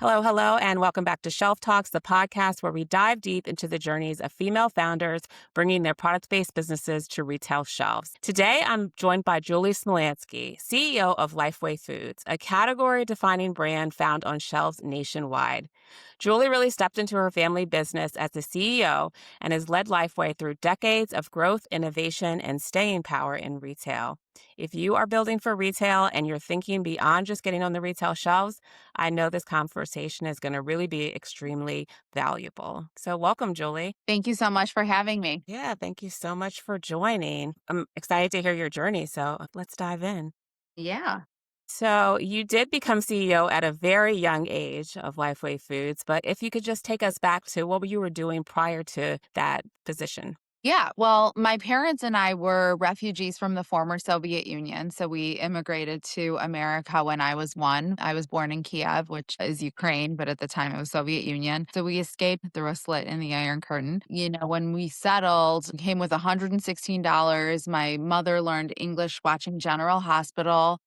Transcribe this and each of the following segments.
Hello, hello, and welcome back to Shelf Talks, the podcast where we dive deep into the journeys of female founders bringing their product-based businesses to retail shelves. Today, I'm joined by Julie Smolyansky, CEO of Lifeway Foods, a category-defining brand found on shelves nationwide. Julie really stepped into her family business as the CEO and has led Lifeway through decades of growth, innovation, and staying power in retail. If you are building for retail and you're thinking beyond just getting on the retail shelves, I know this conversation is going to really be extremely valuable. So, welcome, Julie. Thank you so much for having me. Yeah, thank you so much for joining. I'm excited to hear your journey. So, let's dive in. Yeah. So, you did become CEO at a very young age of Lifeway Foods, but if you could just take us back to what you were doing prior to that position. Yeah. Well, my parents and I were refugees from the former Soviet Union. So we immigrated to America when I was one. I was born in Kiev, which is Ukraine, but at the time it was Soviet Union. So we escaped through a slit in the Iron Curtain. When we settled, came with $116. My mother learned English watching General Hospital.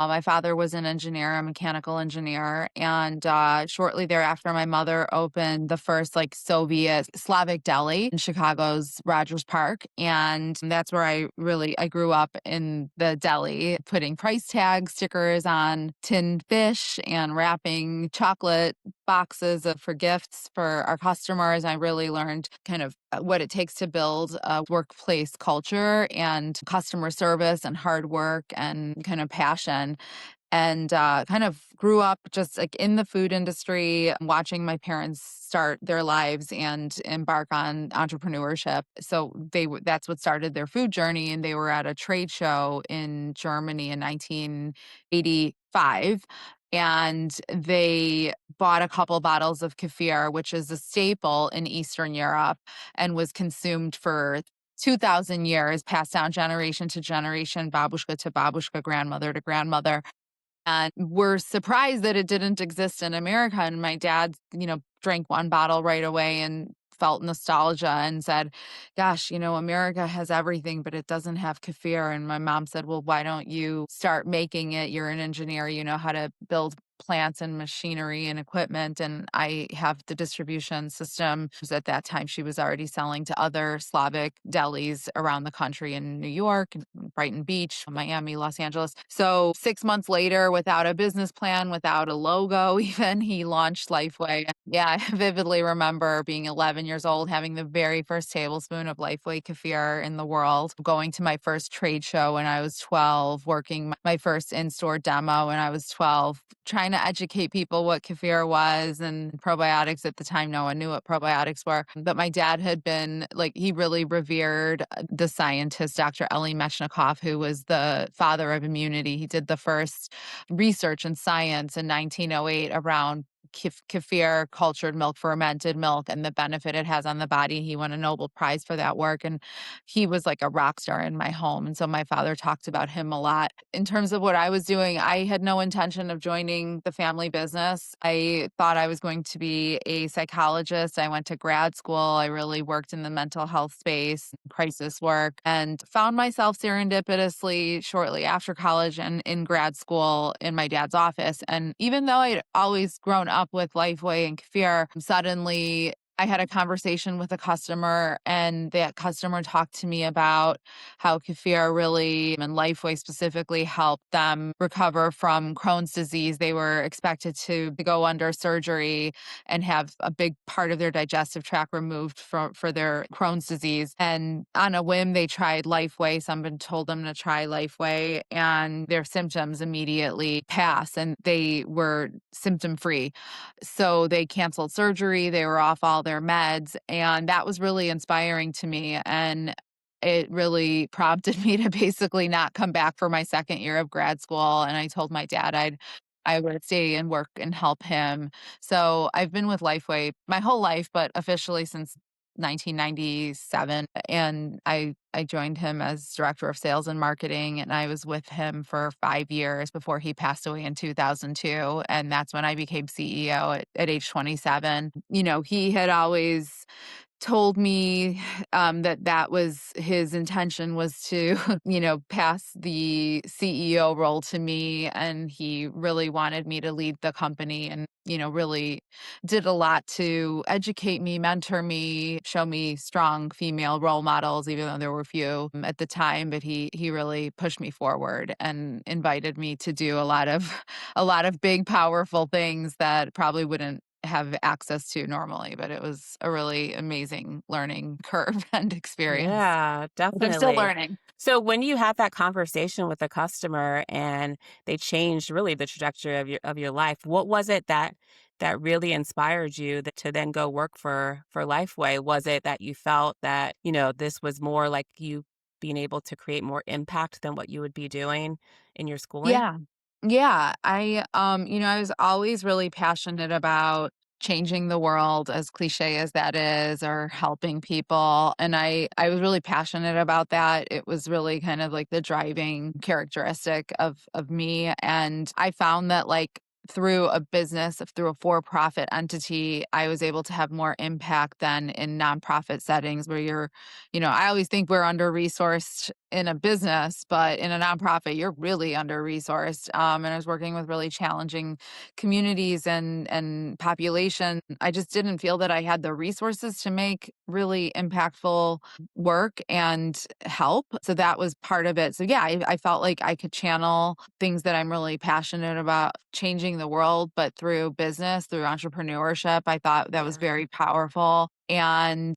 My father was an engineer, a mechanical engineer, and shortly thereafter, my mother opened the first Soviet Slavic deli in Chicago's Rogers Park, and that's where I grew up in the deli, putting price tag stickers on tinned fish and wrapping chocolate boxes for gifts for our customers. I really learned kind of what it takes to build a workplace culture and customer service and hard work and kind of passion. And kind of grew up just like in the food industry, watching my parents start their lives and embark on entrepreneurship. So that's what started their food journey. And they were at a trade show in Germany in 1985. And they bought a couple bottles of kefir, which is a staple in Eastern Europe and was consumed for 2,000 years, passed down generation to generation, babushka to babushka, grandmother to grandmother. And we're surprised that it didn't exist in America. And my dad, drank one bottle right away and felt nostalgia and said, gosh, America has everything, but it doesn't have kefir. And my mom said, well, why don't you start making it? You're an engineer, you know how to build plants and machinery and equipment. And I have the distribution system. At that time, she was already selling to other Slavic delis around the country in New York, Brighton Beach, Miami, Los Angeles. So 6 months later, without a business plan, without a logo, even, he launched Lifeway. Yeah, I vividly remember being 11 years old, having the very first tablespoon of Lifeway kefir in the world, going to my first trade show when I was 12, working my first in-store demo when I was 12, trying to educate people what kefir was and probiotics. At the time, no one knew what probiotics were. But my dad had been he really revered the scientist, Dr. Elie Metchnikoff, who was the father of immunity. He did the first research in science in 1908 around kefir, cultured milk, fermented milk, and the benefit it has on the body. He won a Nobel Prize for that work. And he was like a rock star in my home. And so my father talked about him a lot. In terms of what I was doing, I had no intention of joining the family business. I thought I was going to be a psychologist. I went to grad school. I really worked in the mental health space, crisis work, and found myself serendipitously shortly after college and in grad school in my dad's office. And even though I'd always grown up with Lifeway and kefir, suddenly I had a conversation with a customer, and that customer talked to me about how kefir really, and Lifeway specifically, helped them recover from Crohn's disease. They were expected to go under surgery and have a big part of their digestive tract removed for their Crohn's disease. And on a whim, they tried Lifeway. Someone told them to try Lifeway, and their symptoms immediately passed, and they were symptom free. So they canceled surgery. They were off all their meds. And that was really inspiring to me. And it really prompted me to basically not come back for my second year of grad school. And I told my dad I would stay and work and help him. So I've been with Lifeway my whole life, but officially since 1997. And I joined him as director of sales and marketing, and I was with him for 5 years before he passed away in 2002. And that's when I became CEO at age 27. He had always told me that was his intention was to, pass the CEO role to me. And he really wanted me to lead the company and, really did a lot to educate me, mentor me, show me strong female role models, even though there were few at the time. But he really pushed me forward and invited me to do a lot of a lot of big, powerful things that probably wouldn't have access to normally, but it was a really amazing learning curve and experience. Yeah, But I'm still definitely. learning. So when you had that conversation with a customer and they changed really the trajectory of your life, what was it that really inspired you to then go work for Lifeway? Was it that you felt that, this was more like you being able to create more impact than what you would be doing in your schooling? Yeah. Yeah. I was always really passionate about changing the world, as cliche as that is, or helping people. And I was really passionate about that. It was really kind of like the driving characteristic of me. And I found that like through a business, through a for-profit entity, I was able to have more impact than in nonprofit settings where I always think we're under-resourced in a business, but in a nonprofit, you're really under-resourced. And I was working with really challenging communities and population. I just didn't feel that I had the resources to make really impactful work and help. So that was part of it. So yeah, I felt like I could channel things that I'm really passionate about changing the world, but through business, through entrepreneurship. I thought that was Yeah. very powerful. And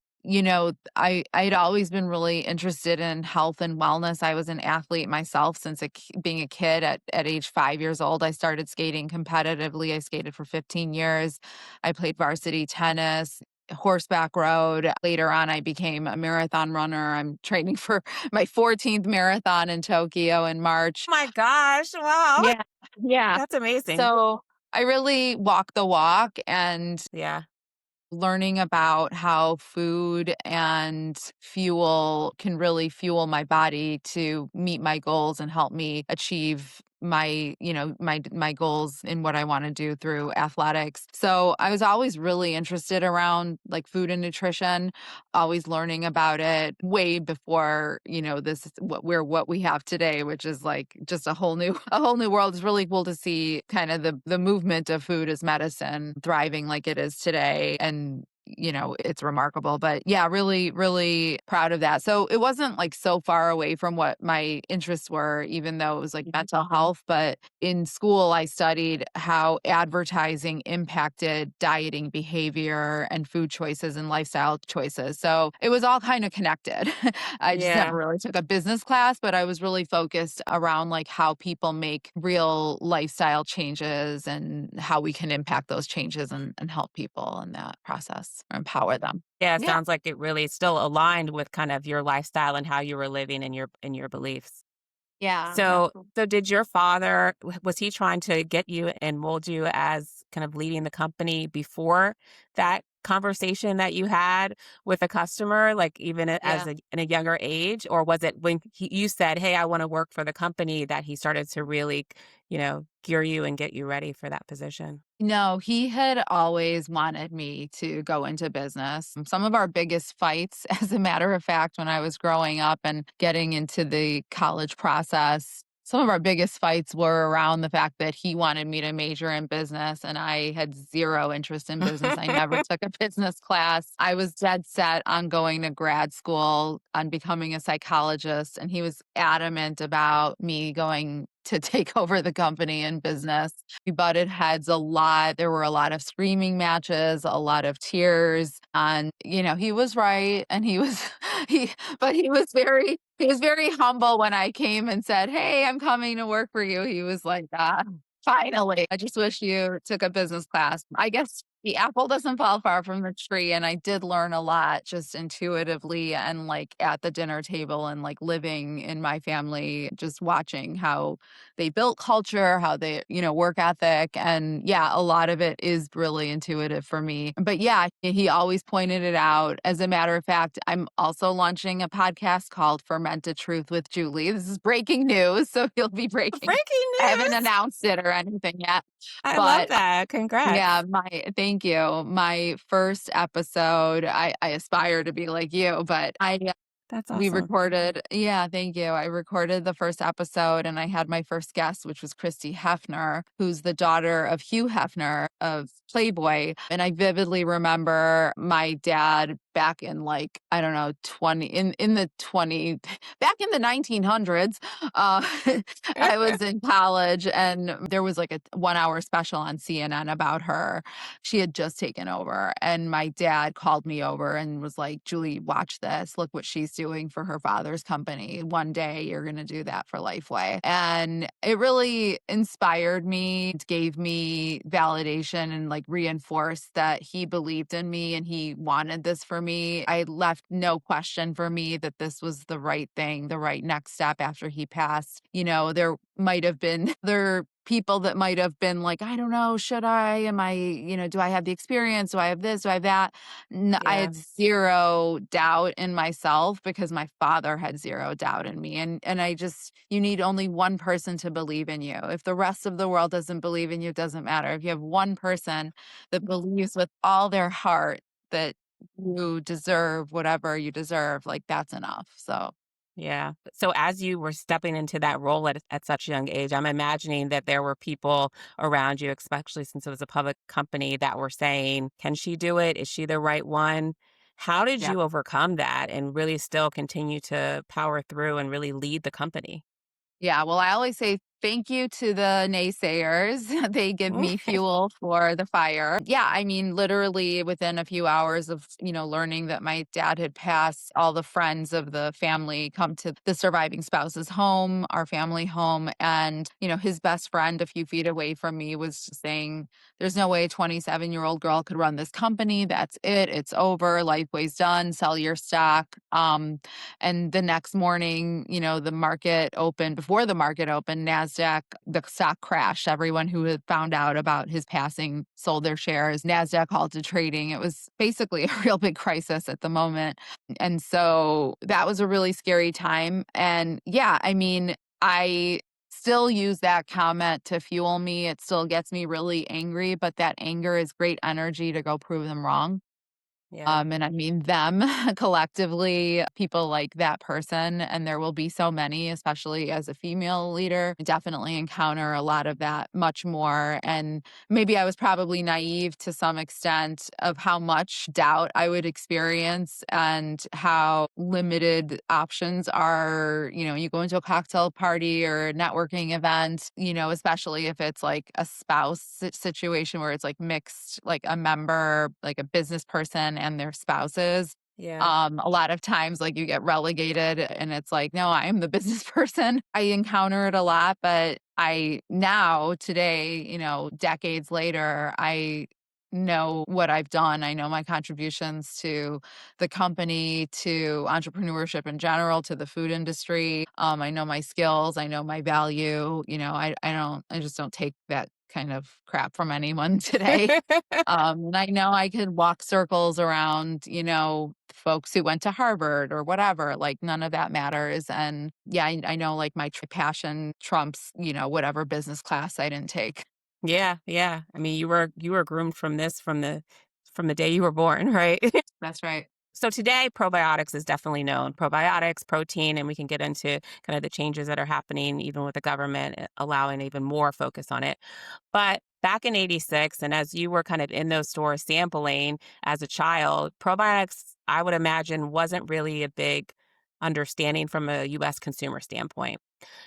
I'd always been really interested in health and wellness. I was an athlete myself since being a kid. At age 5 years old, I started skating competitively. I skated for 15 years. I played varsity tennis, horseback rode. Later on, I became a marathon runner. I'm training for my 14th marathon in Tokyo in March. My gosh, wow. Yeah, yeah. That's amazing. So I really walk the walk and Yeah. learning about how food and fuel can really fuel my body to meet my goals and help me achieve my goals in what I want to do through athletics. So I was always really interested around like food and nutrition, always learning about it way before, this is what we have today, which is like just a whole new a whole new world. It's really cool to see kind of the movement of food as medicine thriving like it is today. And it's remarkable. But yeah, really, really proud of that. So it wasn't like so far away from what my interests were, even though it was like mental health. But in school, I studied how advertising impacted dieting behavior and food choices and lifestyle choices. So it was all kind of connected. I just Yeah. never really took a business class, but I was really focused around like how people make real lifestyle changes and how we can impact those changes and help people in that process or empower them. Yeah, it Yeah. sounds like it really still aligned with kind of your lifestyle and how you were living and your beliefs. Yeah, So did your father was he trying to get you and mold you as kind of leading the company before that conversation that you had with a customer, like even yeah. in a younger age? Or was it when you said, "Hey, I want to work for the company," that he started to really, gear you and get you ready for that position? No, he had always wanted me to go into business. Some of our biggest fights, as a matter of fact, when I was growing up and getting into the college process, some of our biggest fights were around the fact that he wanted me to major in business and I had zero interest in business. I never took a business class. I was dead set on going to grad school, on becoming a psychologist, and he was adamant about me going to take over the company in business. We butted heads a lot. There were a lot of screaming matches, a lot of tears. And, he was right. And he, but he was very humble when I came and said, "Hey, I'm coming to work for you." He was like, finally, I just wish you took a business class. I guess the apple doesn't fall far from the tree. And I did learn a lot just intuitively and like at the dinner table and like living in my family, just watching how they built culture, how they, work ethic. And yeah, a lot of it is really intuitive for me. But yeah, he always pointed it out. As a matter of fact, I'm also launching a podcast called Fermented Truth with Julie. This is breaking news. So he'll be breaking. Breaking I haven't news. announced it or anything yet. I love But that. yeah, Congrats. Thank you. My first episode, I aspire to be like you, but That's we awesome. recorded yeah, thank you. I recorded the first episode, and I had my first guest, which was Christy Hefner, who's the daughter of Hugh Hefner of Playboy, and I vividly remember my dad back in, like, I don't know, 20 in the 20 back in the 1900s, uh, I was in college, and there was, like, a one-hour special on CNN about her. She had just taken over, and my dad called me over and was like, "Julie, watch this. Look what she's doing for her father's company. One day you're going to do that for Lifeway." And it really inspired me, it gave me validation and like reinforced that he believed in me and he wanted this for me. I left no question for me that this was the right thing, the right next step after he passed. There might have been other people that might have been like, I don't know, should I? Am I, do I have the experience? Do I have this? Do I have that? I Yeah. had zero doubt in myself because my father had zero doubt in me. And you need only one person to believe in you. If the rest of the world doesn't believe in you, it doesn't matter. If you have one person that believes with all their heart that you deserve whatever you deserve, like that's enough. So Yeah. So as you were stepping into that role at such a young age, I'm imagining that there were people around you, especially since it was a public company, that were saying, can she do it? Is she the right one? How did yeah. you overcome that and really still continue to power through and really lead the company? Yeah, well, I always say thank you to the naysayers. They give me fuel for the fire. Yeah, I mean, literally within a few hours of, learning that my dad had passed, all the friends of the family come to the surviving spouse's home, our family home. And, his best friend a few feet away from me was just saying, there's no way a 27-year-old girl could run this company. That's it. It's over. Lifeway's done. Sell your stock. And the next morning, the market opened. Before the market opened, NASDAQ, the stock crashed. Everyone who had found out about his passing sold their shares. NASDAQ halted trading. It was basically a real big crisis at the moment. And so that was a really scary time. And yeah, I mean, I still use that comment to fuel me. It still gets me really angry, but that anger is great energy to go prove them wrong. Yeah. And I mean them collectively, people like that person. And there will be so many, especially as a female leader, I definitely encounter a lot of that much more. And maybe I was probably naive to some extent of how much doubt I would experience and how limited options are. You go into a cocktail party or a networking event, especially if it's like a spouse situation where it's like mixed, like a member, like a business person and their spouses. Yeah. A lot of times, like you get relegated and it's like, no, I am the business person. I encounter it a lot, but I now today, decades later, I know what I've done. I know my contributions to the company, to entrepreneurship in general, to the food industry. I know my skills. I know my value. I just don't take that kind of crap from anyone today. And I know I could walk circles around, folks who went to Harvard or whatever, like none of that matters. And yeah, I know like my passion trumps, whatever business class I didn't take. Yeah. Yeah. I mean, you were groomed from this from the day you were born, right? That's right. So today, probiotics is definitely known. Probiotics, protein, and we can get into kind of the changes that are happening, even with the government allowing even more focus on it. But back in '86, and as you were kind of in those stores sampling as a child, probiotics, I would imagine, wasn't really a big understanding from a US consumer standpoint.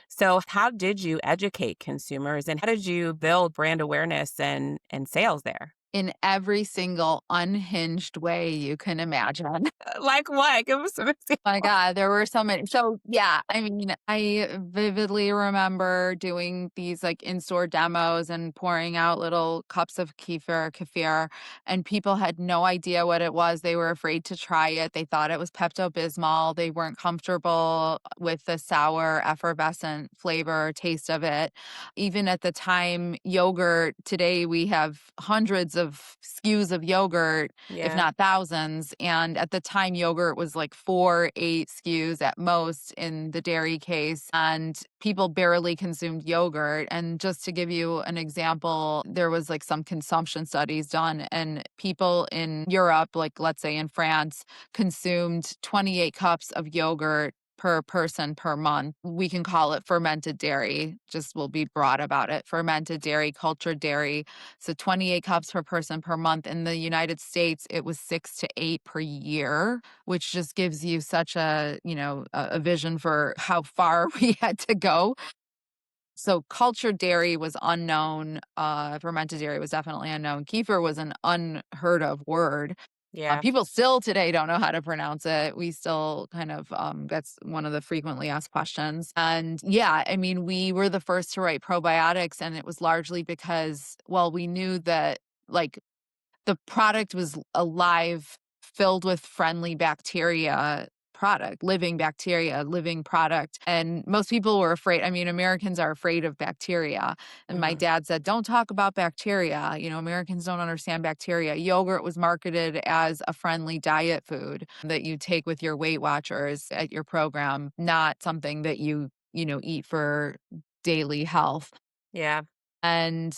So, how did you educate consumers and how did you build brand awareness and sales there? In every single unhinged way you can imagine. Like what? Give us some My examples. God, there were so many. So yeah, I mean, I vividly remember doing these like in-store demos and pouring out little cups of kefir, and people had no idea what it was. They were afraid to try it. They thought it was Pepto-Bismol. They weren't comfortable with the sour, effervescent flavor, taste of it. Even at the time, yogurt, today we have hundreds of SKUs of yogurt, if Yeah. not thousands. And at the time, yogurt was like 4, 8 SKUs at most in the dairy case, and people barely consumed yogurt. And just to give you an example, there was like some consumption studies done, and people in Europe, like let's say in France, consumed 28 cups of yogurt per person per month. We can call it fermented dairy, just we'll be broad about it. Fermented dairy, cultured dairy. So 28 cups per person per month. In the United States, it was 6 to 8 per year, which just gives you such a vision for how far we had to go. So cultured dairy was unknown. Fermented dairy was definitely unknown. Kefir was an unheard of word. Yeah. People still today don't know how to pronounce it. We still kind of, that's one of the frequently asked questions. And yeah, I mean, we were the first to write probiotics, and it was largely because, well, we knew that like the product was alive, filled with friendly bacteria product, living bacteria, living product. And most people were afraid. I mean, Americans are afraid of bacteria. And my Hmm. dad said, don't talk about bacteria. Americans don't understand bacteria. Yogurt was marketed as a friendly diet food that you take with your Weight Watchers at your program, not something that you eat for daily health. Yeah. And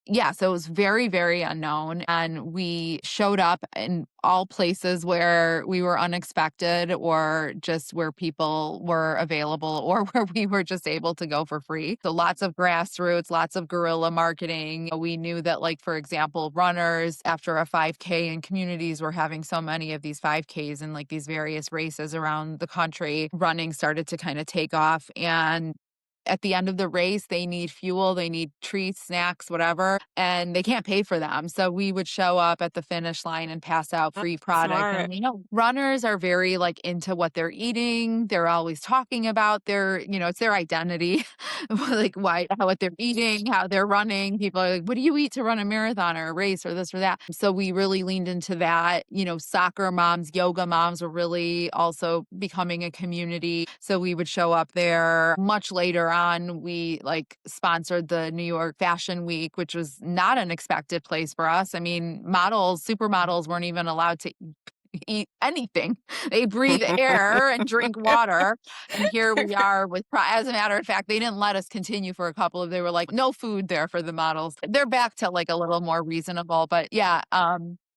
yeah, so it was very, very unknown. And we showed up in all places where we were unexpected, or just where people were available, or where we were just able to go for free. So lots of grassroots, lots of guerrilla marketing. We knew that, like, for example, runners after a 5K in communities were having so many of these 5Ks and like these various races around the country, running started to kind of take off. And at the end of the race, they need fuel, they need treats, snacks, whatever, and they can't pay for them. So we would show up at the finish line and pass out That's free product. smart. And, runners are very like into what they're eating. They're always talking about it's their identity, like what they're eating, how they're running. People are like, what do you eat to run a marathon or a race or this or that? So we really leaned into that. Soccer moms, yoga moms were really also becoming a community. So we would show up there. Much later on, we like sponsored the New York Fashion Week, which was not an expected place for us. I mean, supermodels weren't even allowed to eat anything. They breathe air and drink water. And here we are as a matter of fact, they didn't let us continue for a couple they were like, no food there for the models. They're back to like a little more reasonable, but yeah,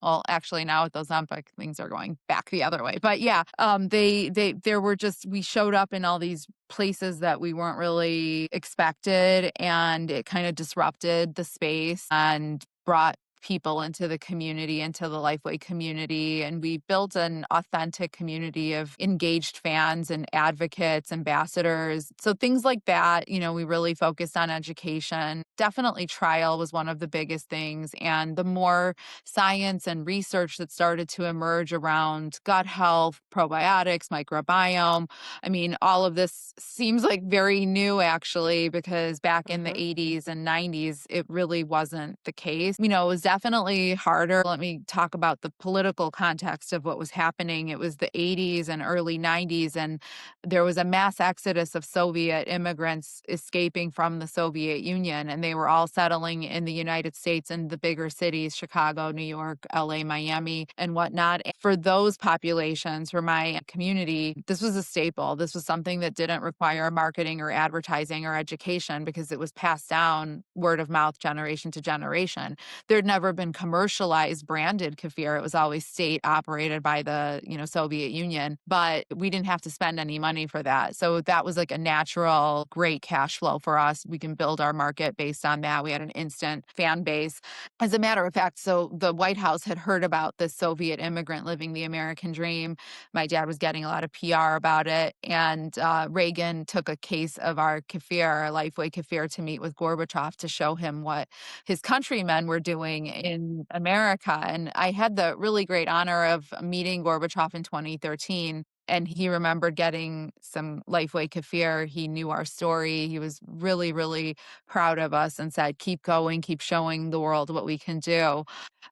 well, actually now with Ozempic, things are going back the other way. But yeah, we showed up in all these places that we weren't really expected, and it kind of disrupted the space and brought people into the community, into the Lifeway community. And we built an authentic community of engaged fans and advocates, ambassadors. So things like that, we really focused on education. Definitely trial was one of the biggest things. And the more science and research that started to emerge around gut health, probiotics, microbiome, I mean, all of this seems like very new actually, because back in the Hmm. 80s and 90s, it really wasn't the case. It was definitely harder. Let me talk about the political context of what was happening. It was the 80s and early 90s, and there was a mass exodus of Soviet immigrants escaping from the Soviet Union, and they were all settling in the United States in the bigger cities, Chicago, New York, LA, Miami, and whatnot. For those populations, for my community, this was a staple. This was something that didn't require marketing or advertising or education, because it was passed down word of mouth, generation to generation. There'd never been commercialized branded kefir. It was always state operated by the, Soviet Union, but we didn't have to spend any money for that. So that was like a natural, great cash flow for us. We can build our market based on that. We had an instant fan base. As a matter of fact, so the White House had heard about this Soviet immigrant living the American dream. My dad was getting a lot of PR about it. And Reagan took a case of our kefir, our Lifeway kefir, to meet with Gorbachev to show him what his countrymen were doing in America. And I had the really great honor of meeting Gorbachev in 2013. And he remembered getting some Lifeway kefir. He knew our story. He was really, really proud of us and said, keep going, keep showing the world what we can do.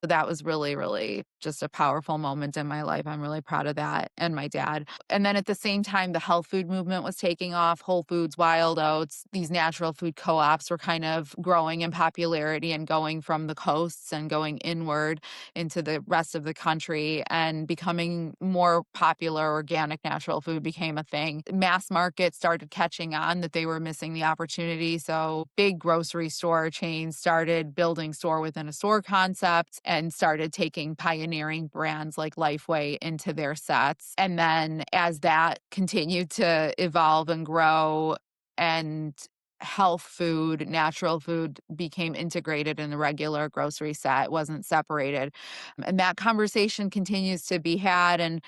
So that was really, really just a powerful moment in my life. I'm really proud of that, and my dad. And then at the same time, the health food movement was taking off. Whole Foods, Wild Oats, these natural food co-ops were kind of growing in popularity and going from the coasts and going inward into the rest of the country, and becoming more popular. Organic natural food became a thing. Mass market started catching on that they were missing the opportunity. So big grocery store chains started building store within a store concept and started taking pioneering brands like Lifeway into their sets. And then as that continued to evolve and grow, and health food, natural food became integrated in the regular grocery set, it wasn't separated. And that conversation continues to be had, and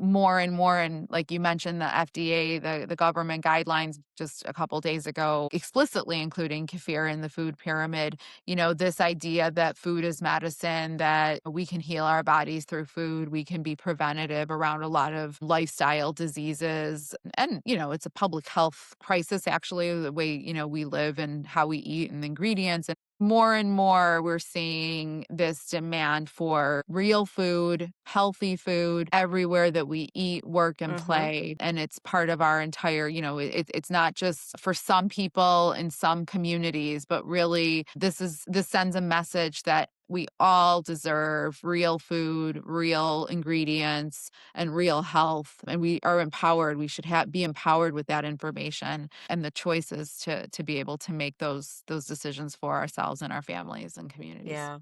more and more. And like you mentioned, the FDA, the government guidelines just a couple days ago, explicitly including kefir in the food pyramid. This idea that food is medicine, that we can heal our bodies through food, we can be preventative around a lot of lifestyle diseases. And it's a public health crisis, actually, the way we live and how we eat and the ingredients. And more and more, we're seeing this demand for real food, healthy food everywhere that we eat, work, and play. And it's part of our entire, it's not just for some people in some communities, but really this sends a message that we all deserve real food, real ingredients, and real health. And we are empowered. We should be empowered with that information and the choices to be able to make those decisions for ourselves and our families and communities. Yeah.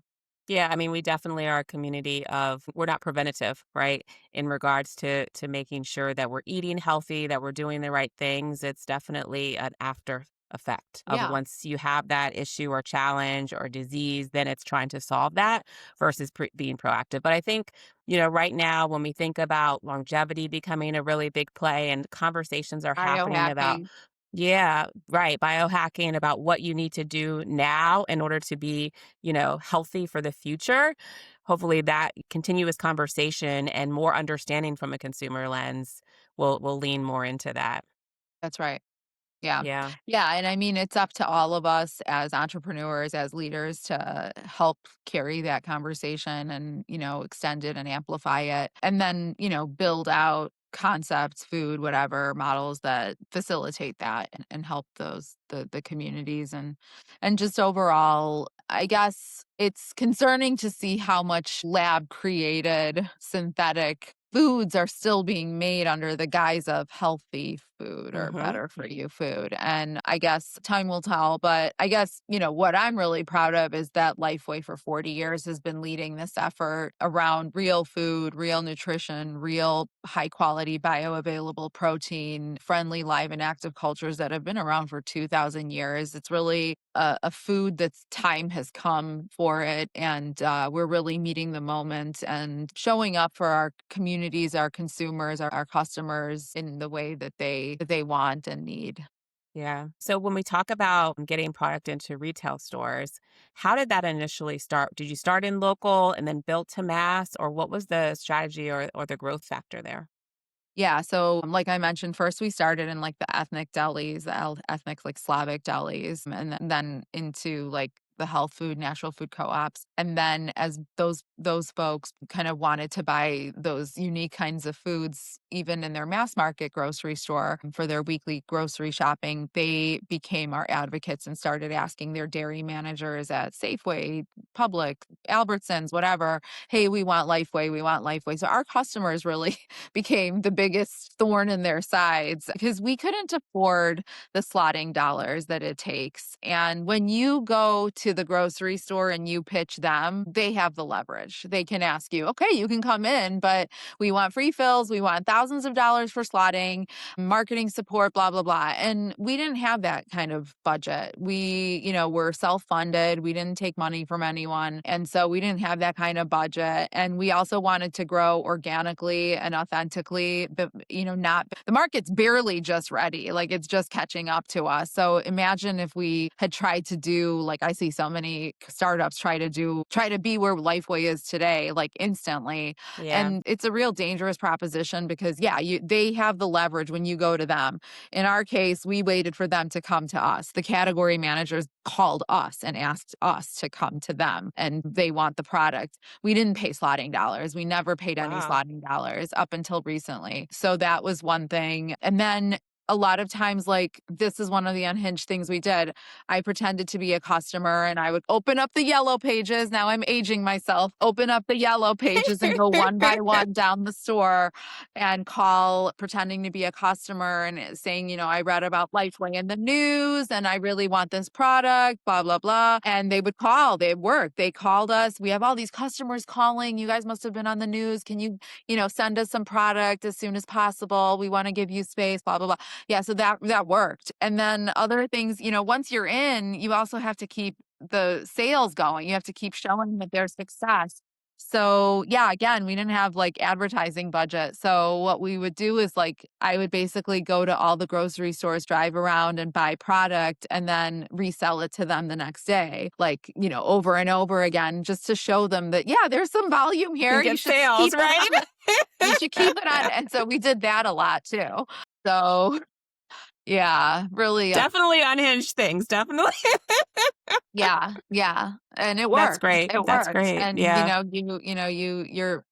Yeah, I mean, we definitely are a community of we're not preventative, right? In regards to making sure that we're eating healthy, that we're doing the right things. It's definitely an after effect of Yeah. once you have that issue or challenge or disease, then it's trying to solve that versus being proactive. But I think, right now when we think about longevity becoming a really big play and conversations are happening about Biohacking. yeah, right. Biohacking about what you need to do now in order to be, healthy for the future. Hopefully that continuous conversation and more understanding from a consumer lens will lean more into that. That's right. Yeah. Yeah. Yeah. And I mean, it's up to all of us as entrepreneurs, as leaders, to help carry that conversation and, extend it and amplify it. And then, build out concepts, food, whatever models that facilitate that, and help the communities. And just overall, I guess it's concerning to see how much lab created synthetic foods are still being made under the guise of healthy food or Mhm. better for you food. And I guess time will tell. But I guess, what I'm really proud of is that Lifeway for 40 years has been leading this effort around real food, real nutrition, real high quality bioavailable protein, friendly, live and active cultures that have been around for 2,000 years. It's really a food that's time has come for it. And we're really meeting the moment and showing up for our communities, our consumers, our customers in the way that they want and need. Yeah. So when we talk about getting product into retail stores, how did that initially start? Did you start in local and then build to mass, or what was the strategy or the growth factor there? Yeah, so like I mentioned, first we started in like the ethnic delis, ethnic like Slavic delis, and then into like the health food, natural food co-ops. And then as those folks kind of wanted to buy those unique kinds of foods, even in their mass market grocery store for their weekly grocery shopping, they became our advocates and started asking their dairy managers at Safeway, Publix, Albertsons, whatever, hey, we want Lifeway, we want Lifeway. So our customers really became the biggest thorn in their sides because we couldn't afford the slotting dollars that it takes. And when you go to the grocery store and you pitch them, they have the leverage. They can ask you, okay, you can come in, but we want free fills. We want thousands of dollars for slotting, marketing support, blah, blah, blah. And we didn't have that kind of budget. We, were self-funded. We didn't take money from anyone. And so we didn't have that kind of budget. And we also wanted to grow organically and authentically, but, not the market's barely just ready. Like it's just catching up to us. So imagine if we had tried to do, like I see so many startups try to be where Lifeway is today, like instantly. Yeah. And it's a real dangerous proposition because yeah, they have the leverage when you go to them. In our case, we waited for them to come to us. The category managers called us and asked us to come to them, and they want the product. We didn't pay slotting dollars. We never paid any Wow. slotting dollars up until recently. So that was one thing. And then a lot of times, like, this is one of the unhinged things we did. I pretended to be a customer and I would open up the yellow pages. Now I'm aging myself. Open up the yellow pages and go one by one down the store and call, pretending to be a customer and saying, I read about Lifeway in the news and I really want this product, blah, blah, blah. And they would call, they'd work. They called us. We have all these customers calling. You guys must have been on the news. Can you, send us some product as soon as possible? We want to give you space, blah, blah, blah. Yeah, so that worked. And then other things, once you're in, you also have to keep the sales going. You have to keep showing that there's success. So yeah, again, we didn't have like advertising budget. So what we would do is like, I would basically go to all the grocery stores, drive around and buy product and then resell it to them the next day, like, over and over again, just to show them that, yeah, there's some volume You can here. You get should sales, keep it right? on. You should keep it on. And so we did that a lot too. So yeah, really, Definitely unhinged things. Definitely. yeah, and it That's worked. great. It That's worked, great. and, Yeah.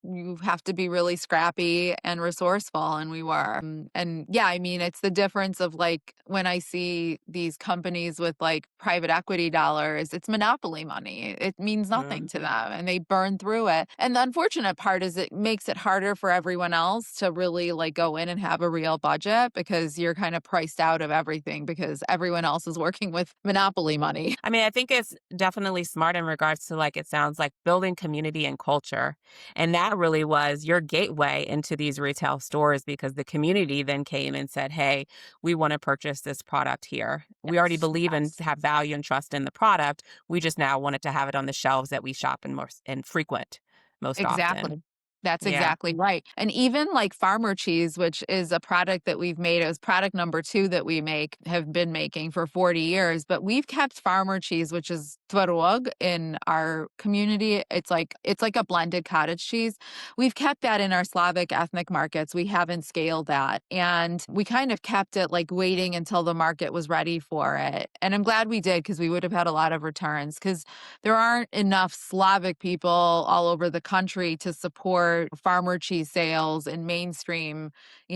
you have to be really scrappy and resourceful, and we were. And yeah, I mean, it's the difference of, like, when I see these companies with, like, private equity dollars, it's monopoly money. It means nothing Mm. to them, and they burn through it, and the unfortunate part is it makes it harder for everyone else to really, like, go in and have a real budget because you're kinda priced out of everything because everyone else is working with monopoly money. I mean, I think it's definitely smart in regards to like it sounds like building community and culture. And that really was your gateway into these retail stores because the community then came and said, "Hey, we want to purchase this product here. We already Yes, believe and yes. have value and trust in the product. We just now wanted to have it on the shelves that we shop and frequent most often." Exactly. That's Yeah. exactly right. And even like farmer cheese, which is a product that we've made, it was product number 2 that we have been making for 40 years, but we've kept farmer cheese, which is twaróg in our community. It's like a blended cottage cheese. We've kept that in our Slavic ethnic markets. We haven't scaled that. And we kind of kept it like waiting until the market was ready for it. And I'm glad we did because we would have had a lot of returns because there aren't enough Slavic people all over the country to support farmer cheese sales in mainstream,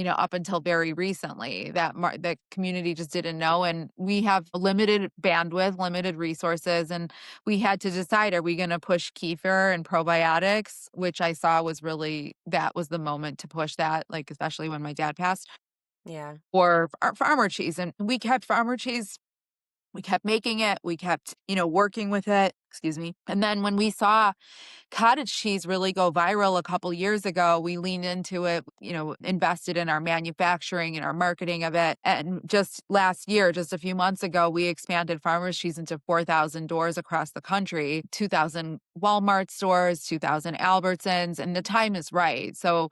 up until very recently. That community just didn't know. And we have limited bandwidth, limited resources. And we had to decide, are we going to push kefir and probiotics, which I saw that was the moment to push that, like, especially when my dad passed, Yeah. or farmer cheese. And we kept farmer cheese. We kept making it. We kept, working with it. Excuse me. And then when we saw cottage cheese really go viral a couple years ago, we leaned into it, invested in our manufacturing and our marketing of it. And just last year, just a few months ago, we expanded farmers cheese into 4,000 doors across the country, 2,000 Walmart stores, 2,000 Albertsons, and the time is right. So,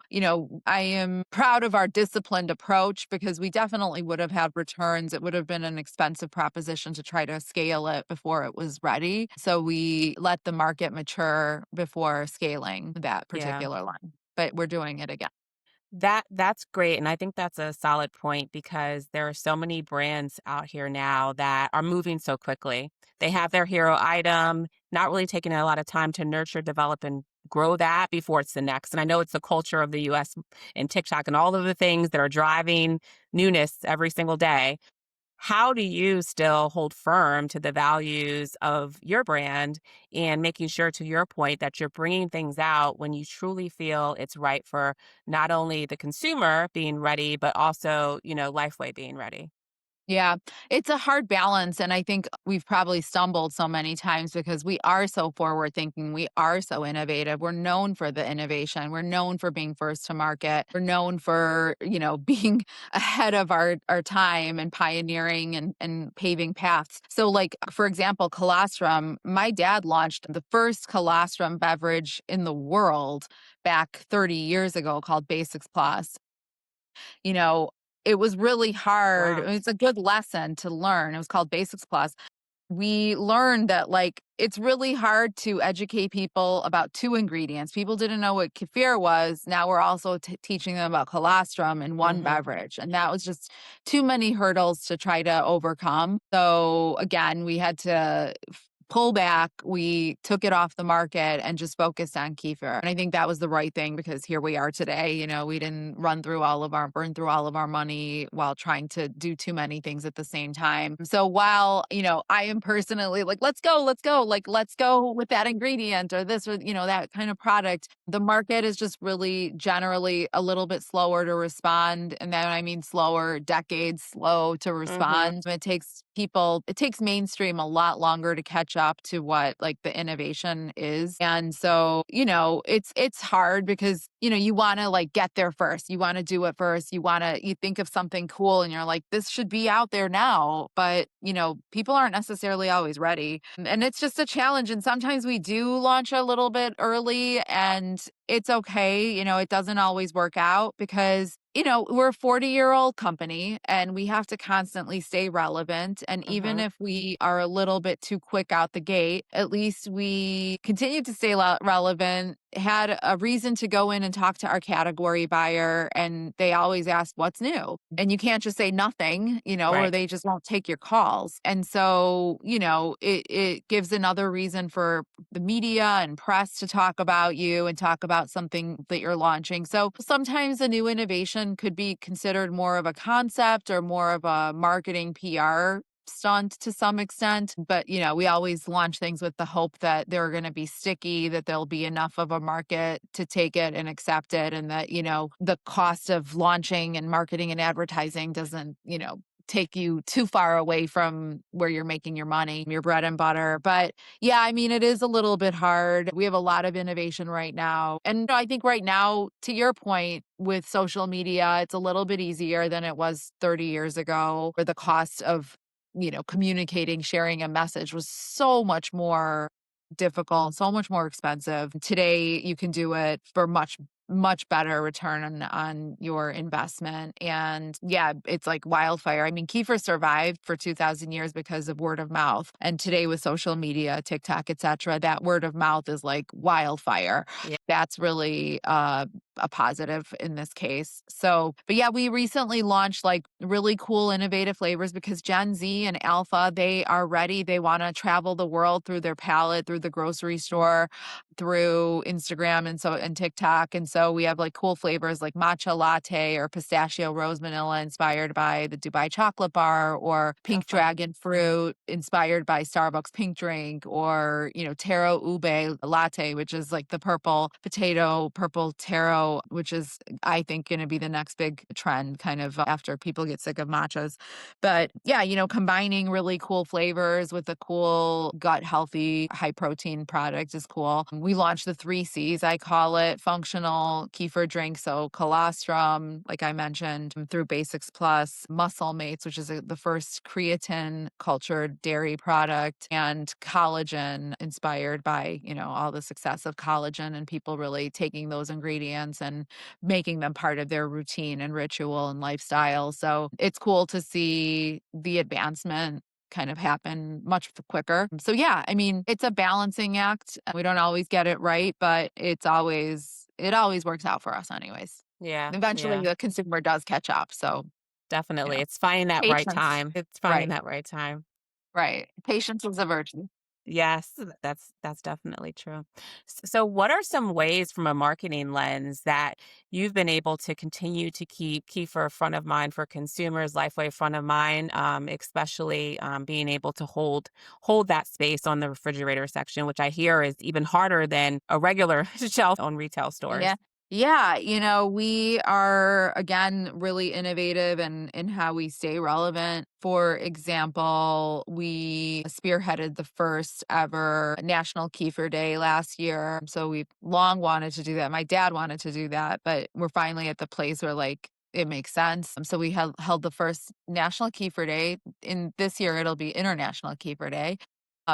I am proud of our disciplined approach because we definitely would have had returns. It would have been an expensive proposition to try to scale it before it was ready. So we let the market mature before scaling that Yeah. particular line, but we're doing it again. That's great, and I think that's a solid point because there are so many brands out here now that are moving so quickly. They have their hero item, not really taking a lot of time to nurture, develop, and grow that before it's the next. And I know it's the culture of the US and TikTok and all of the things that are driving newness every single day. How do you still hold firm to the values of your brand and making sure, to your point, that you're bringing things out when you truly feel it's right for not only the consumer being ready, but also, Lifeway being ready? Yeah, it's a hard balance. And I think we've probably stumbled so many times because we are so forward thinking. We are so innovative. We're known for the innovation. We're known for being first to market. We're known for, being ahead of our time and pioneering and paving paths. So, like, for example, colostrum, my dad launched the first colostrum beverage in the world back 30 years ago called Basics Plus. you know, it was really hard. Wow. It's a good lesson to learn. It was called Basics Plus. we learned that like it's really hard to educate people about two ingredients. People didn't know what kefir was. Now we're also teaching them about colostrum in one Hmm. beverage. And that was just too many hurdles to try to overcome. So again, we had to pull back. We took it off the market and just focused on kefir. And I think that was the right thing because here we are today. You know, we didn't burn through all of our money while trying to do too many things at the same time. So while, you know, I am personally like, let's go, like, let's go with that ingredient or this or, you know, that kind of product, the market is just really generally a little bit slower to respond. And then I mean slower, decades slow to Hmm. respond. It takes mainstream a lot longer to catch up to what like the innovation is. And so, you know, it's hard because, you know, you want to like get there first. You want to do it first. You think of something cool and you're like, this should be out there now. But, you know, people aren't necessarily always ready. And it's just a challenge. And sometimes we do launch a little bit early and it's okay. You know, it doesn't always work out because, you know, we're a 40-year-old company and we have to constantly stay relevant. And even Hmm. if we are a little bit too quick out the gate, at least we continue to stay relevant, had a reason to go in and talk to our category buyer. And they always ask, what's new? And you can't just say nothing, you know, or Right. they just won't take your calls. And so, you know, it gives another reason for the media and press to talk about you and talk about something that you're launching. So sometimes a new innovation could be considered more of a concept or more of a marketing PR stunt to some extent. But, you know, we always launch things with the hope that they're going to be sticky, that there'll be enough of a market to take it and accept it. And that, you know, the cost of launching and marketing and advertising doesn't, you know, take you too far away from where you're making your money, your bread and butter. But yeah, I mean, it is a little bit hard. We have a lot of innovation right now. And I think right now, to your point, with social media, it's a little bit easier than it was 30 years ago, where the cost of, you know, communicating, sharing a message was so much more difficult, so much more expensive. Today, you can do it for much better return on your investment. And yeah, it's like wildfire. I mean, kefir survived for 2000 years because of word of mouth. And today with social media, TikTok, etc., that word of mouth is like wildfire. Yeah. That's really a positive in this case. So, but yeah, we recently launched like really cool, innovative flavors because Gen Z and Alpha, they are ready. They want to travel the world through their palate, through the grocery store, through Instagram and TikTok. And so we have like cool flavors like matcha latte or pistachio rose vanilla inspired by the Dubai chocolate bar, or Oh, pink fun. dragon fruit inspired by Starbucks pink drink, or, you know, taro ube latte, which is like the purple potato, purple taro, which is, I think, going to be the next big trend kind of after people get sick of matchas. But yeah, you know, combining really cool flavors with a cool gut healthy high protein product is cool. We launched the 3 C's, I call it, functional kefir drink. So colostrum, like I mentioned, through Basics Plus, Muscle Mates, which is the first creatine cultured dairy product, and collagen inspired by, you know, all the success of collagen and people really taking those ingredients and making them part of their routine and ritual and lifestyle. So it's cool to see the advancement kind of happen much quicker. So yeah, I mean, it's a balancing act. We don't always get it right, but it always works out for us anyways. Yeah. Eventually Yeah. the consumer does catch up. So, you Definitely. know, It's finding that right patience. time. It's finding Right. that right time. Right. Patience is a virtue. Yes, that's definitely true. So what are some ways from a marketing lens that you've been able to continue to keep Kefir front of mind for consumers, Lifeway front of mind, especially being able to hold that space on the refrigerator section, which I hear is even harder than a regular shelf on retail stores. Yeah. Yeah, you know, we are again really innovative in how we stay relevant. For example, we spearheaded the first ever National Kefir Day last year. So we've long wanted to do that. My dad wanted to do that, but we're finally at the place where like it makes sense. So we held the first National Kefir Day. In this year, it'll be International Kefir Day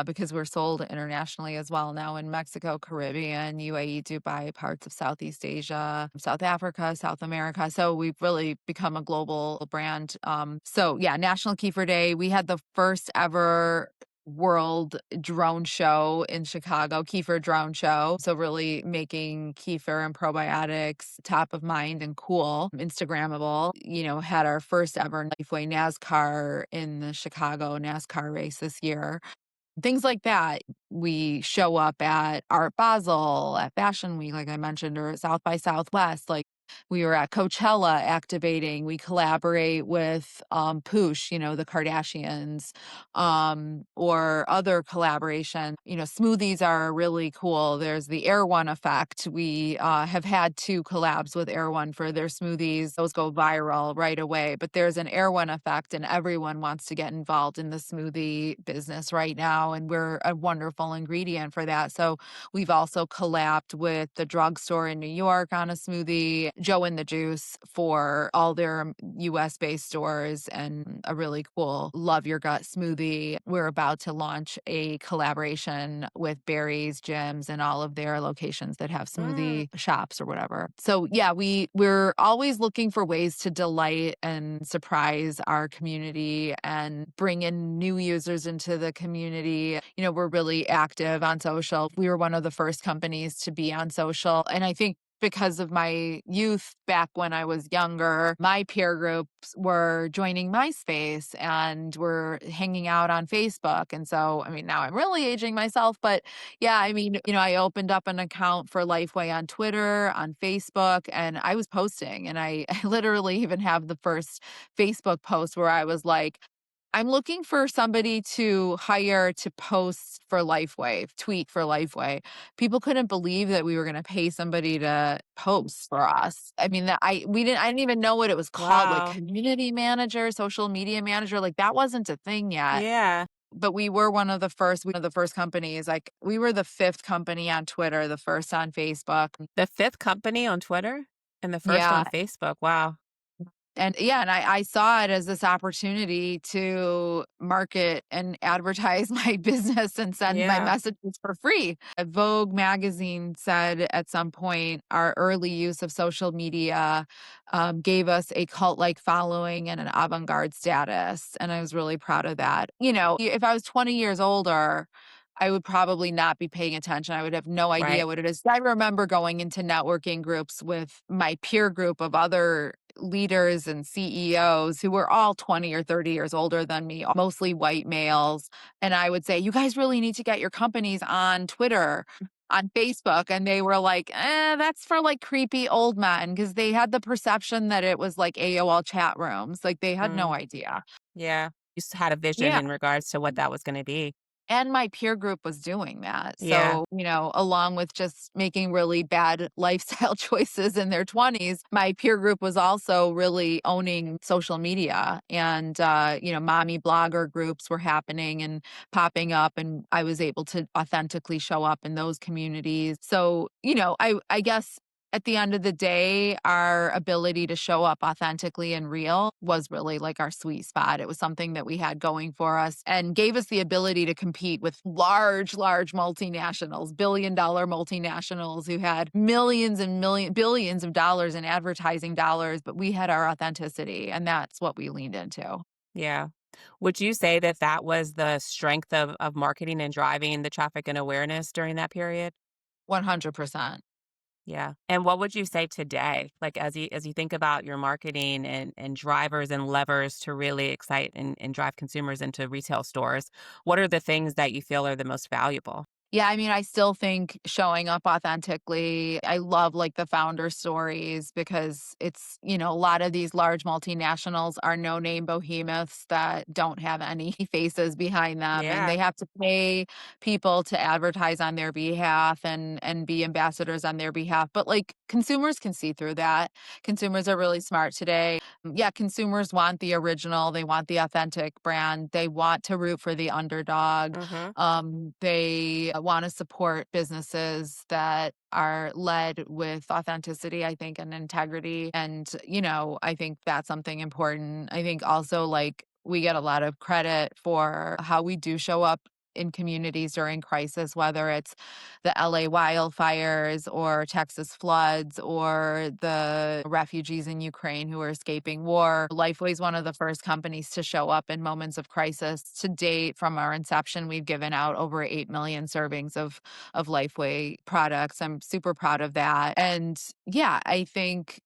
because we're sold internationally as well now in Mexico, Caribbean, UAE, Dubai, parts of Southeast Asia, South Africa, South America. So we've really become a global brand. So yeah, National Kefir Day. We had the first ever world drone show in Chicago, kefir drone show. So really making kefir and probiotics top of mind and cool, Instagrammable. Had our first ever Lifeway NASCAR in the Chicago NASCAR race this year. Things like that. We show up at Art Basel, at Fashion Week, like I mentioned, or South by Southwest. Like we were at Coachella activating. We collaborate with Poosh, the Kardashians, or other collaboration. Smoothies are really cool. There's the Air One effect. We have had 2 collabs with Air One for their smoothies. Those go viral right away. But there's an Air One effect, and everyone wants to get involved in the smoothie business right now. And we're a wonderful ingredient for that. So we've also collabed with the drugstore in New York on a smoothie, Joe and the Juice for all their US based stores, and a really cool Love Your Gut smoothie. We're about to launch a collaboration with Barry's Gyms and all of their locations that have smoothie shops or whatever. So yeah, we're always looking for ways to delight and surprise our community and bring in new users into the community. We're really active on social. We were one of the first companies to be on social. And I think because of my youth back when I was younger, my peer groups were joining MySpace and were hanging out on Facebook. And so, now I'm really aging myself, but yeah, I opened up an account for Lifeway on Twitter, on Facebook, and I was posting. And I literally even have the first Facebook post where I was like, I'm looking for somebody to hire to post for Lifeway, tweet for Lifeway. People couldn't believe that we were going to pay somebody to post for us. I didn't even know what it was called, like Wow. community manager, social media manager, like that wasn't a thing yet. Yeah. But we were one of the first companies. Like we were the 5th company on Twitter, the first on Facebook. The 5th company on Twitter and the first Yeah. on Facebook. Wow. And yeah, and I saw it as this opportunity to market and advertise my business and send my Yeah. messages for free. Vogue magazine said at some point our early use of social media gave us a cult-like following and an avant-garde status. And I was really proud of that. If I was 20 years older, I would probably not be paying attention. I would have no idea Right. what it is. I remember going into networking groups with my peer group of other leaders and CEOs who were all 20 or 30 years older than me, mostly white males. And I would say, you guys really need to get your companies on Twitter, on Facebook. And they were like, that's for like creepy old men, because they had the perception that it was like AOL chat rooms. Like they had no Mm. idea. Yeah. You had a vision Yeah. in regards to what that was going to be. And my peer group was doing that. Yeah. So, along with just making really bad lifestyle choices in their 20s, my peer group was also really owning social media. And, mommy blogger groups were happening and popping up. And I was able to authentically show up in those communities. So, I guess at the end of the day, our ability to show up authentically and real was really like our sweet spot. It was something that we had going for us and gave us the ability to compete with large multinationals, billion-dollar multinationals who had millions and billions of dollars in advertising dollars, but we had our authenticity, and that's what we leaned into. Yeah. Would you say that that was the strength of marketing and driving the traffic and awareness during that period? 100%. Yeah. And what would you say today? Like as you think about your marketing and drivers and levers to really excite and drive consumers into retail stores, what are the things that you feel are the most valuable? Yeah, I still think showing up authentically. I love like the founder stories because it's, a lot of these large multinationals are no-name behemoths that don't have any faces behind them, and Yeah. they have to pay people to advertise on their behalf and be ambassadors on their behalf. But like consumers can see through that. Consumers are really smart today. Yeah, consumers want the original, they want the authentic brand, they want to root for the underdog. Mhm. They want to support businesses that are led with authenticity, I think, and integrity. And, I think that's something important. I think also like we get a lot of credit for how we do show up in communities during crisis, whether it's the LA wildfires or Texas floods or the refugees in Ukraine who are escaping war. Lifeway is one of the first companies to show up in moments of crisis. To date, from our inception, we've given out over 8 million servings of Lifeway products. I'm super proud of that. And yeah, I think,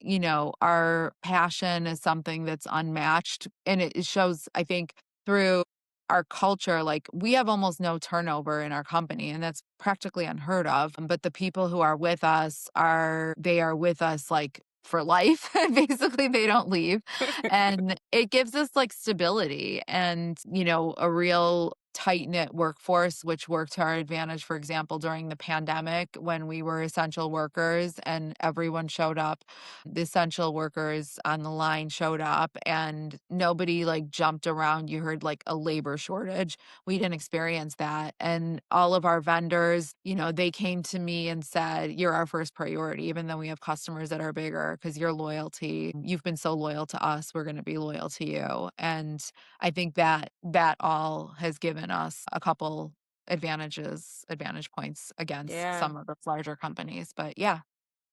our passion is something that's unmatched. And it shows, I think, through our culture, like we have almost no turnover in our company, and that's practically unheard of. But the people who are with us they are with us like for life. Basically, they don't leave. And it gives us like stability and, a real tight knit workforce, which worked to our advantage, for example, during the pandemic when we were essential workers and everyone showed up. The essential workers on the line showed up and nobody like jumped around. You heard like a labor shortage. We didn't experience that. And all of our vendors, they came to me and said, "You're our first priority, even though we have customers that are bigger, because your loyalty, you've been so loyal to us, we're going to be loyal to you." And I think that all has given us a couple advantage points against Yeah. some of the larger companies. But yeah.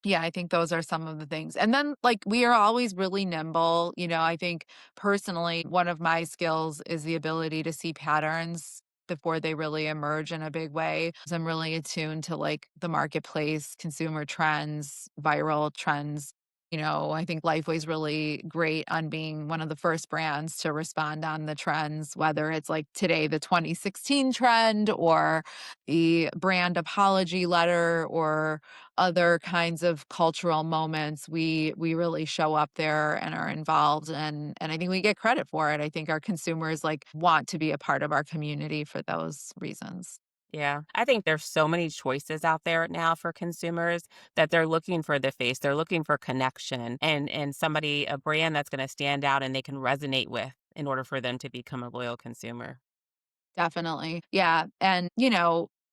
Yeah, I think those are some of the things. And then, like, we are always really nimble. I think personally, one of my skills is the ability to see patterns before they really emerge in a big way. So I'm really attuned to like the marketplace, consumer trends, viral trends. I think Lifeway's really great on being one of the first brands to respond on the trends, whether it's like today, the 2016 trend or the brand apology letter or other kinds of cultural moments. We really show up there and are involved, and I think we get credit for it. I think our consumers like want to be a part of our community for those reasons. Yeah. I think there's so many choices out there now for consumers that they're looking for the face. They're looking for connection and somebody, a brand that's going to stand out and they can resonate with in order for them to become a loyal consumer. Definitely. Yeah. And,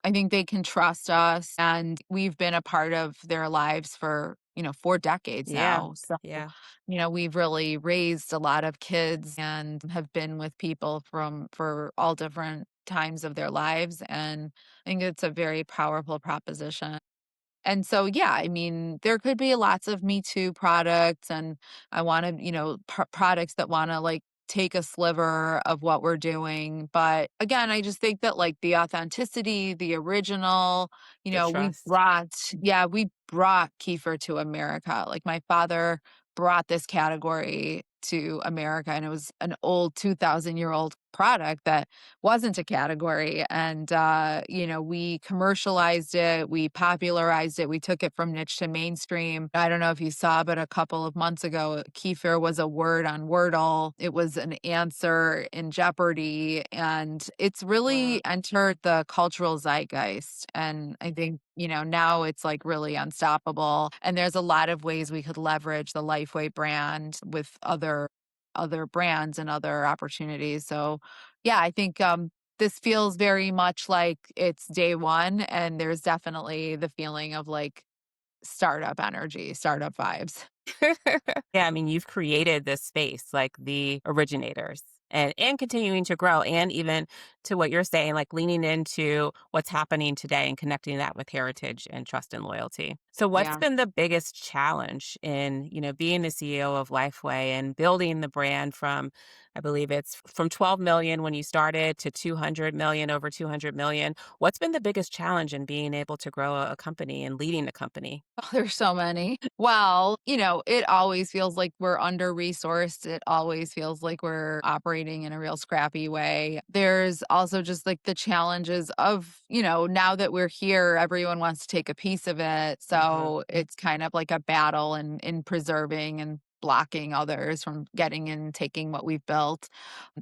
I think they can trust us and we've been a part of their lives for, 4 decades Yeah. now. So, Yeah. we've really raised a lot of kids and have been with people for all different times of their lives. And I think it's a very powerful proposition. And so, yeah, I mean, there could be lots of Me Too products, and I want to, products that want to like take a sliver of what we're doing. But again, I just think that like the authenticity, the original, The trust. we brought kefir to America. Like my father brought this category to America, and it was an old 2,000-year-old product that wasn't a category. And, we commercialized it, we popularized it, we took it from niche to mainstream. I don't know if you saw, but a couple of months ago, kefir was a word on Wordle. It was an answer in Jeopardy, and it's Wow. really entered the cultural zeitgeist. And I think, now it's like really unstoppable. And there's a lot of ways we could leverage the Lifeway brand with other brands and other opportunities. So, yeah, I think this feels very much like it's day one, and there's definitely the feeling of like startup energy, startup vibes. Yeah, I mean, you've created this space like the originators and continuing to grow and even to what you're saying, like leaning into what's happening today and connecting that with heritage and trust and loyalty. So what's Yeah. been the biggest challenge in, being the CEO of Lifeway and building the brand from, I believe it's from 12 million when you started to 200 million, over 200 million. What's been the biggest challenge in being able to grow a company and leading a company? Oh, there's so many. Well, it always feels like we're under-resourced. It always feels like we're operating in a real scrappy way. There's also just like the challenges of, now that we're here, everyone wants to take a piece of it. Uh-huh. So it's kind of like a battle in preserving and blocking others from getting and taking what we've built.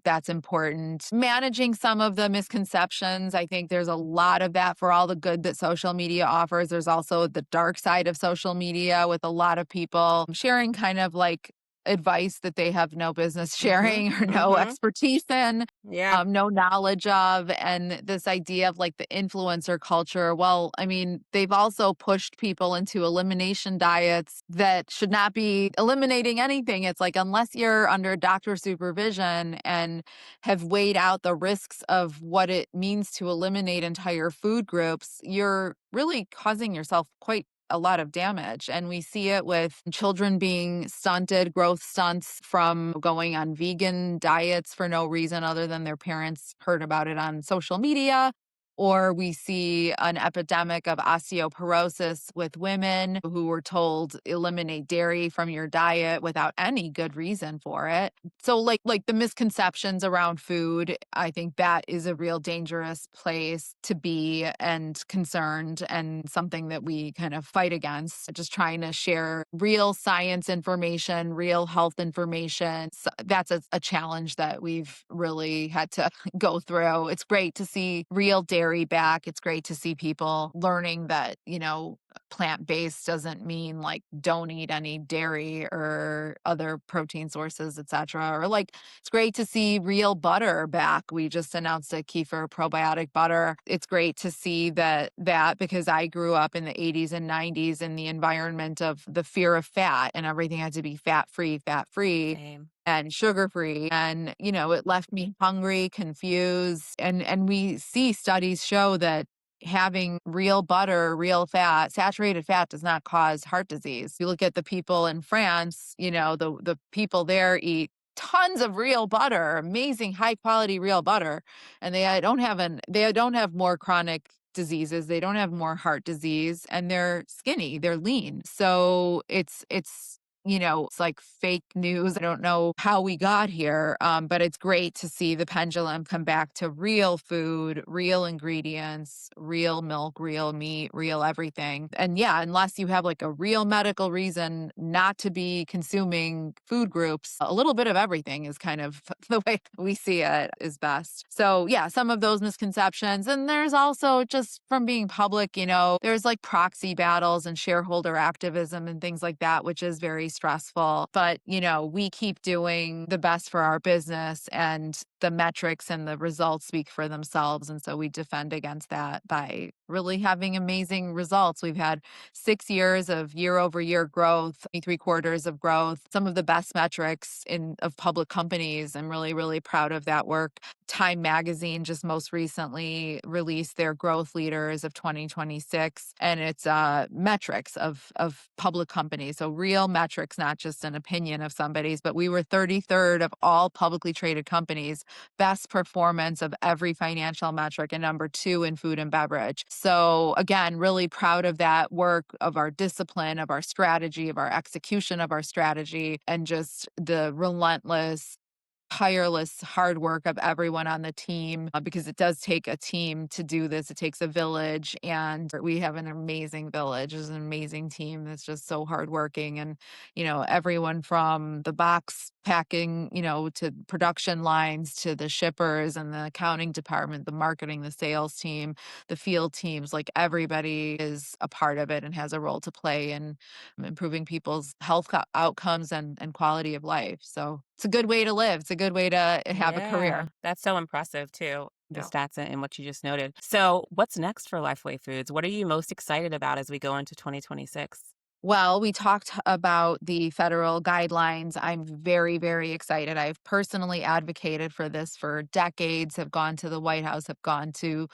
That's important. Managing some of the misconceptions. I think there's a lot of that for all the good that social media offers. There's also the dark side of social media with a lot of people sharing kind of like advice that they have no business Mhm. sharing or no Mhm. expertise in, Yeah. no knowledge of. And this idea of like the influencer culture, well, I mean, they've also pushed people into elimination diets that should not be eliminating anything. It's like, unless you're under doctor supervision and have weighed out the risks of what it means to eliminate entire food groups, you're really causing yourself quite a lot of damage. And we see it with children being stunted, growth stunts from going on vegan diets for no reason other than their parents heard about it on social media. Or we see an epidemic of osteoporosis with women who were told eliminate dairy from your diet without any good reason for it. So like the misconceptions around food, I think that is a real dangerous place to be and concerned, and something that we kind of fight against. Just trying to share real science information, real health information. So that's a challenge that we've really had to go through. It's great to see real dairy back. It's great to see people learning that, plant-based doesn't mean like don't eat any dairy or other protein sources, etc. Or like it's great to see real butter back. We just announced a kefir probiotic butter. It's great to see that because I grew up in the 80s and 90s in the environment of the fear of fat, and everything had to be fat-free Same. and sugar-free. And, it left me hungry, confused. And we see studies show that having real butter, real fat, saturated fat does not cause heart disease. You look at the people in France, the people there eat tons of real butter, amazing high quality real butter, and they don't have more chronic diseases, they don't have more heart disease, and they're skinny, they're lean. So it's like fake news. I don't know how we got here, but it's great to see the pendulum come back to real food, real ingredients, real milk, real meat, real everything. And yeah, unless you have like a real medical reason not to be consuming food groups, a little bit of everything is kind of the way we see it is best. So yeah, some of those misconceptions. And there's also just from being public, there's like proxy battles and shareholder activism and things like that, which is very stressful. But, we keep doing the best for our business, and the metrics and the results speak for themselves. And so we defend against that by really having amazing results. We've had 6 years of year-over-year growth, 3/4 of growth, some of the best metrics of public companies. I'm really, really proud of that work. Time Magazine just most recently released their growth leaders of 2026, and it's metrics of public companies. So real metrics, not just an opinion of somebody's, but we were 33rd of all publicly traded companies, best performance of every financial metric, and number 2 in food and beverage. So again, really proud of that work, of our discipline, of our strategy, of our execution of our strategy, and just the relentless tireless hard work of everyone on the team, because it does take a team to do this. It takes a village, and we have an amazing village. There's an amazing team that's just so hardworking. And, everyone from the box packing, to production lines, to the shippers and the accounting department, the marketing, the sales team, the field teams, like everybody is a part of it and has a role to play in improving people's health outcomes and quality of life. So it's a good way to live. It's a good way to have a Yeah, career. that's so impressive too, the Yeah. stats and what you just noted. So, what's next for Lifeway Foods? What are you most excited about as we go into 2026? Well, we talked about the federal guidelines. I'm very, very excited. I've personally advocated for this for decades, have gone to the White House, have gone to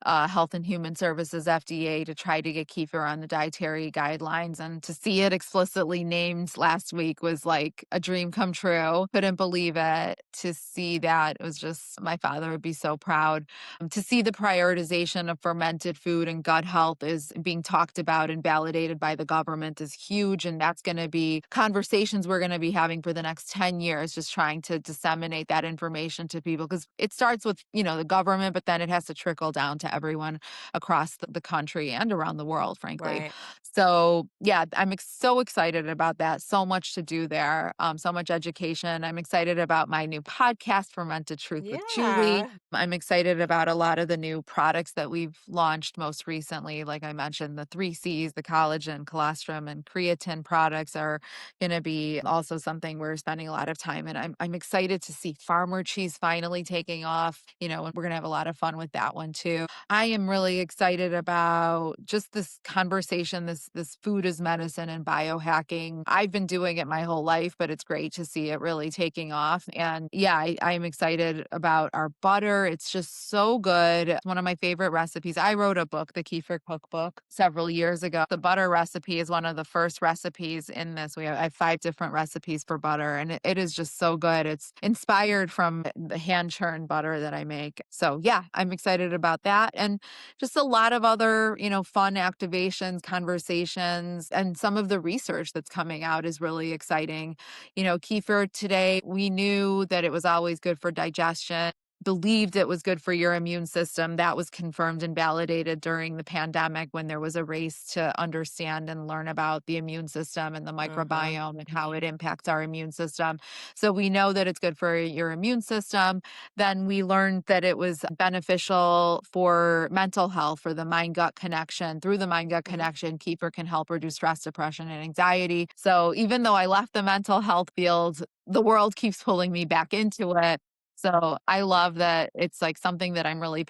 Health and Human Services, FDA, to try to get kefir on the dietary guidelines. And to see it explicitly named last week was like a dream come true. Couldn't believe it. To see that, it was just, my father would be so proud. To see the prioritization of fermented food and gut health is being talked about and validated by the government is huge. And that's going to be conversations we're going to be having for the next 10 years, just trying to disseminate that information to people, because it starts with, the government, but then it has to trickle down to everyone across the country and around the world, frankly. Right. So yeah, I'm so excited about that. So much to do there. So much education. I'm excited about my new podcast, Fermented Truth with Julie. Yeah. I'm excited about a lot of the new products that we've launched most recently. Like I mentioned, the 3 C's, the collagen, colostrum, magnesium and creatine products are going to be also something we're spending a lot of time in. I'm excited to see farmer cheese finally taking off, and we're going to have a lot of fun with that one too. I am really excited about just this conversation, this food as medicine and biohacking. I've been doing it my whole life, but it's great to see it really taking off. And yeah, I'm excited about our butter. It's just so good. It's one of my favorite recipes. I wrote a book, the Kefir Cookbook, several years ago. The butter recipe is one of the first recipes in this. I have 5 different recipes for butter, and it is just so good. It's inspired from the hand churned butter that I make. So yeah, I'm excited about that. And just a lot of other, fun activations, conversations, and some of the research that's coming out is really exciting. Kefir today, we knew that it was always good for digestion, believed it was good for your immune system. That was confirmed and validated during the pandemic when there was a race to understand and learn about the immune system and the Mm-hmm. microbiome and how it impacts our immune system. So we know that it's good for your immune system. Then we learned that it was beneficial for mental health, for the mind gut connection. Through the mind gut Mm-hmm. connection, kefir can help reduce stress, depression, and anxiety. So even though I left the mental health field, the world keeps pulling me back into it. So I love that it's like something that I'm really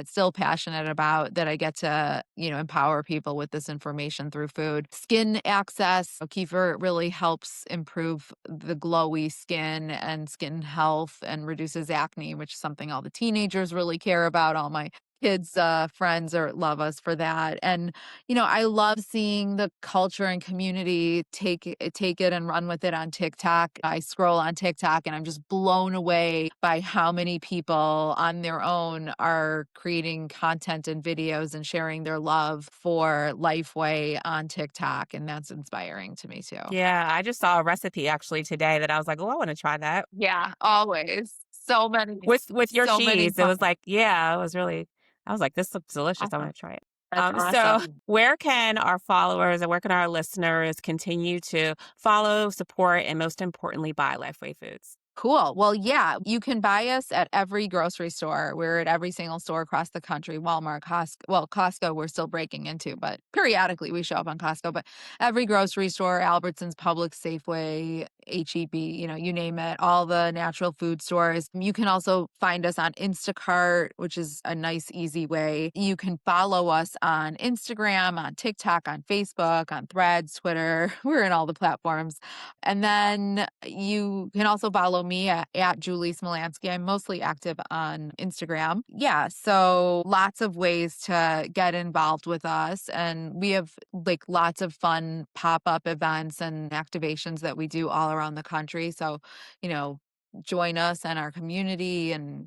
still passionate about, that I get to, empower people with this information through food. Skin access. Kefir really helps improve the glowy skin and skin health and reduces acne, which is something all the teenagers really care about. All my kids, friends love us for that. And I love seeing the culture and community take it and run with it on TikTok. I scroll on TikTok and I'm just blown away by how many people on their own are creating content and videos and sharing their love for Lifeway on TikTok. And that's inspiring to me too. Yeah, I just saw a recipe actually today that I was like, "Oh, I wanna try that." Yeah, always. With your So many cheese, it fun. was like yeah, it was really I was like, "This looks delicious, I Awesome. wanna try it." That's So awesome. where can our followers and where can our listeners continue to follow, support, and most importantly, buy Lifeway Foods? Cool. Well, yeah, you can buy us at every grocery store. We're at every single store across the country. Walmart, Costco. Well, Costco, we're still breaking into, but periodically we show up on Costco. But every grocery store, Albertsons, Publix, Safeway, HEB, you name it, all the natural food stores. You can also find us on Instacart, which is a nice, easy way. You can follow us on Instagram, on TikTok, on Facebook, on Threads, Twitter. We're in all the platforms. And then you can also follow me at Julie Smolyansky. I'm mostly active on Instagram. Yeah. So lots of ways to get involved with us. And we have like lots of fun pop up events and activations that we do all around the country. So, you know, join us and our community and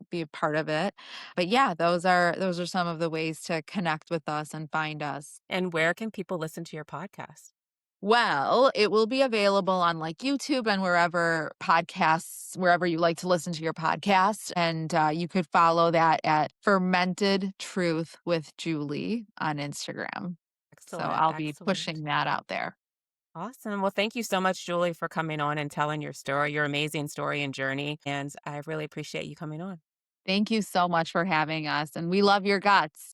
be a part of it. But yeah, those are some of the ways to connect with us and find us. And where can people listen to your podcast? Well, it will be available on like YouTube and wherever you like to listen to your podcast. And you could follow that at Fermented Truth with Julie on Instagram. So Excellent, I'll be excellent. pushing that out there. Awesome. Well, thank you so much, Julie, for coming on and telling your story, your amazing story and journey. And I really appreciate you coming on. Thank you so much for having us. And we love your guts.